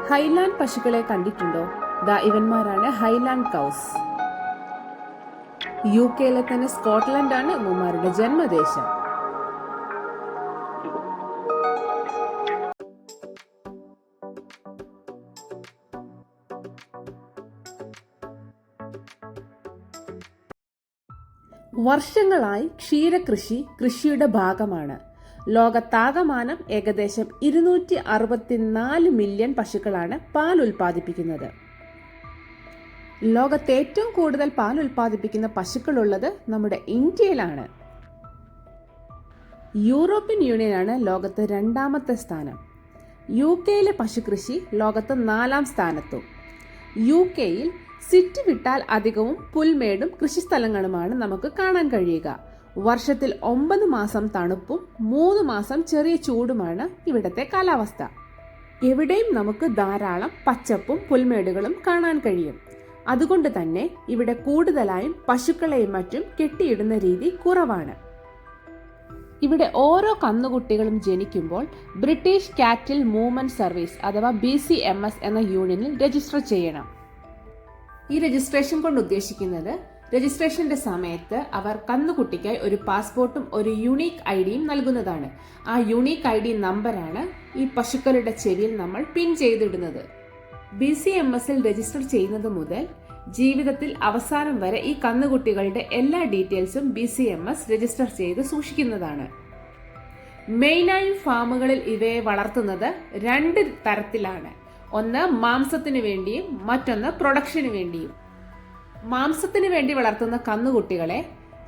Highland പശുക്കളെ കണ്ടിട്ടുണ്ടോ? ഇവന്മാരാണ് Highland cows. UK തന്നെ സ്കോട്ട്ലൻഡാണ് ഇവന്മാരുടെ ജന്മദേശം. വർഷങ്ങളായി ക്ഷീരകൃഷി കൃഷിയുടെ ഭാഗമാണ്. ലോകത്താകമാനം ഏകദേശം 264 മില്യൺ പശുക്കളാണ് പാൽ ഉൽപ്പാദിപ്പിക്കുന്നത്. ലോകത്തെ ഏറ്റവും കൂടുതൽ പാൽ ഉൽപ്പാദിപ്പിക്കുന്ന പശുക്കളുള്ളത് നമ്മുടെ ഇന്ത്യയിലാണ്. യൂറോപ്യൻ യൂണിയനാണ് ലോകത്ത് 2ാമത്തെ സ്ഥാനം. UK പശുകൃഷി ലോകത്ത് 4ാം സ്ഥാനത്തും. UK സിറ്റി വിട്ടാൽ അധികവും പുൽമേടും കൃഷിസ്ഥലങ്ങളുമാണ് നമുക്ക് കാണാൻ കഴിയുക. വർഷത്തിൽ 9 മാസം തണുപ്പും 3 മാസം ചെറിയ ചൂടുമാണ് ഇവിടത്തെ കാലാവസ്ഥ. എവിടെയും നമുക്ക് ധാരാളം പച്ചപ്പും പുൽമേടുകളും കാണാൻ കഴിയും. അതുകൊണ്ട് തന്നെ ഇവിടെ കൂടുതലായും പശുക്കളെയും മറ്റും കെട്ടിയിടുന്ന രീതി കുറവാണ്. ഇവിടെ ഓരോ കന്നുകുട്ടികളും ജനിക്കുമ്പോൾ ബ്രിട്ടീഷ് കാറ്റിൽ മൂവ്മെന്റ് സർവീസ് അഥവാ BCMS എന്ന യൂണിയനിൽ രജിസ്റ്റർ ചെയ്യണം. ഈ രജിസ്ട്രേഷൻ കൊണ്ട് ഉദ്ദേശിക്കുന്നത് രജിസ്ട്രേഷന്റെ സമയത്ത് അവർ കന്നുകുട്ടിക്കായി ഒരു പാസ്പോർട്ടും ഒരു യുണീക്ക് ഐഡിയും നൽകുന്നതാണ്. ആ യുണീക്ക് ID നമ്പറാണ് ഈ പശുക്കളുടെ ചെവിയിൽ നമ്മൾ പിൻ ചെയ്തിടുന്നത്. BCMSൽ രജിസ്റ്റർ ചെയ്യുന്നത് മുതൽ ജീവിതത്തിൽ അവസാനം വരെ ഈ കന്നുകുട്ടികളുടെ എല്ലാ ഡീറ്റെയിൽസും BCMS രജിസ്റ്റർ ചെയ്ത് സൂക്ഷിക്കുന്നതാണ്. മെയിനായും ഫാമുകളിൽ ഇവയെ വളർത്തുന്നത് 2 തരത്തിലാണ്. ഒന്ന് മാംസത്തിന് വേണ്ടിയും മറ്റൊന്ന് പ്രൊഡക്ഷന് വേണ്ടിയും. മാംസത്തിന് വേണ്ടി വളർത്തുന്ന കന്നുകുട്ടികളെ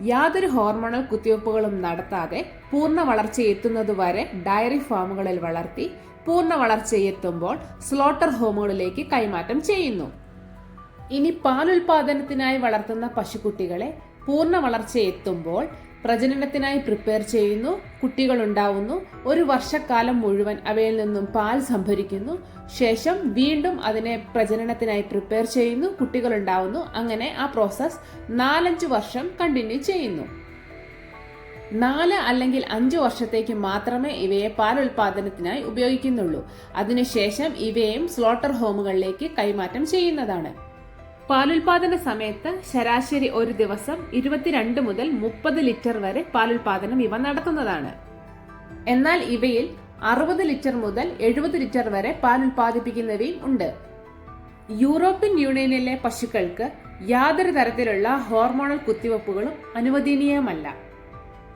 യാതൊരു ഹോർമോണൽ കുത്തിവയ്പ്പുകളും നടത്താതെ പൂർണ്ണ വളർച്ചയെത്തുന്നതുവരെ ഡയറി ഫാമുകളിൽ വളർത്തി പൂർണ്ണ വളർച്ചയെത്തുമ്പോൾ സ്ലോട്ടർ ഹോമുകളിലേക്ക് കൈമാറ്റം ചെയ്യുന്നു. ഇനി പാലുൽപാദനത്തിനായി വളർത്തുന്ന പശുക്കുട്ടികളെ പൂർണ്ണ വളർച്ചയെത്തുമ്പോൾ പ്രജനനത്തിനായി പ്രിപ്പയർ ചെയ്യുന്നു. കുട്ടികൾ ഉണ്ടാവുന്നു. 1 വർഷക്കാലം മുഴുവൻ അവയിൽ നിന്നും പാൽ സംഭരിക്കുന്നു. ശേഷം വീണ്ടും അതിനെ പ്രജനനത്തിനായി പ്രിപ്പയർ ചെയ്യുന്നു. കുട്ടികൾ ഉണ്ടാവുന്നു. അങ്ങനെ ആ പ്രോസസ് 4-5 വർഷം കണ്ടിന്യൂ ചെയ്യുന്നു. 4 അല്ലെങ്കിൽ 5 വർഷത്തേക്ക് മാത്രമേ ഇവയെ പാൽ ഉൽപാദനത്തിനായി ഉപയോഗിക്കുന്നുള്ളൂ. അതിനുശേഷം ഇവയെയും സ്ലോട്ടർ ഹോമുകളിലേക്ക് കൈമാറ്റം ചെയ്യുന്നതാണ്. പാലുൽപാദന സമയത്ത് ശരാശരി ഒരു ദിവസം 22 മുതൽ 30 ലിറ്റർ വരെ പാലുൽപാദനം ഇവ നടത്തുന്നതാണ്. എന്നാൽ ഇവയിൽ 60 ലിറ്റർ മുതൽ 70 ലിറ്റർ വരെ പാൽ ഉൽപ്പാദിപ്പിക്കുന്നവയും ഉണ്ട്. യൂറോപ്യൻ യൂണിയനിലെ പശുക്കൾക്ക് യാതൊരു തരത്തിലുള്ള ഹോർമോണൽ കുത്തിവയ്പ്പുകളും അനുവദനീയമല്ല.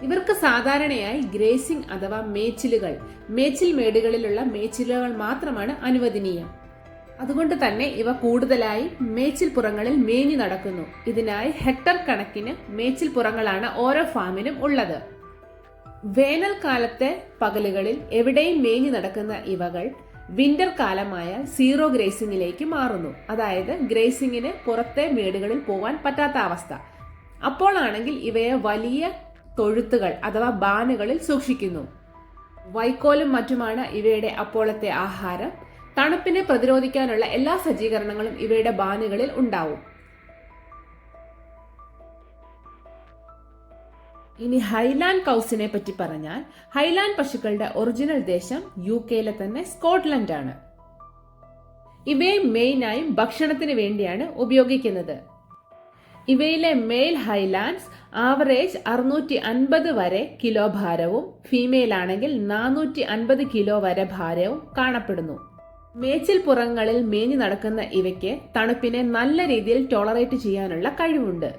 ഇവർക്ക് സാധാരണയായി ഗ്രേസിംഗ് അഥവാ മേച്ചിൽ മേടുകളിലുള്ള മേച്ചിലുകൾ മാത്രമാണ് അനുവദനീയം. അതുകൊണ്ട് തന്നെ ഇവ കൂടുതലായി മേച്ചിൽ പുറങ്ങളിൽ മേഞ്ഞു നടക്കുന്നു. ഇതിനായി ഹെക്ടർ കണക്കിന് മേച്ചിൽ പുറങ്ങളാണ് ഓരോ ഫാമിനും ഉള്ളത്. വേനൽക്കാലത്തെ പകലുകളിൽ എവിടെയും മേഞ്ഞു നടക്കുന്ന ഇവകൾ വിന്റർ കാലമായാൽ സീറോ ഗ്രേസിംഗിലേക്ക് മാറുന്നു. അതായത് ഗ്രേസിംഗിന് പുറത്തെ മേടുകളിൽ പോകാൻ പറ്റാത്ത അവസ്ഥ. അപ്പോഴാണെങ്കിൽ ഇവയെ വലിയ തൊഴുത്തുകൾ അഥവാ ബാനുകളിൽ സൂക്ഷിക്കുന്നു. വൈക്കോലും മറ്റുമാണ് ഇവയുടെ അപ്പോഴത്തെ ആഹാരം. തണുപ്പിനെ പ്രതിരോധിക്കാനുള്ള എല്ലാ സജ്ജീകരണങ്ങളും ഇവയുടെ ബാനുകളിൽ ഉണ്ടാവും. ഇനി ഹൈലാൻഡ് കൗസിനെ പറ്റി പറഞ്ഞാൽ ഹൈലാൻഡ് പശുക്കളുടെ ഒറിജിനൽ ദേശം UK തന്നെ സ്കോട്ട്ലൻഡ് ആണ്. ഇവയെ മെയിനായും ഭക്ഷണത്തിന് വേണ്ടിയാണ് ഉപയോഗിക്കുന്നത്. ഇവയിലെ മെയിൽ ഹൈലാൻഡ്സ് ആവറേജ് 650 വരെ കിലോ ഭാരവും ഫീമെയിൽ ആണെങ്കിൽ 450 കിലോ വരെ ഭാരവും കാണപ്പെടുന്നു. മേച്ചിൽ പുറങ്ങളിൽ മേഞ്ഞു നടക്കുന്ന ഇവയ്ക്ക് തണുപ്പിനെ നല്ല രീതിയിൽ ടോളറേറ്റ് ചെയ്യാനുള്ള കഴിവുണ്ട്.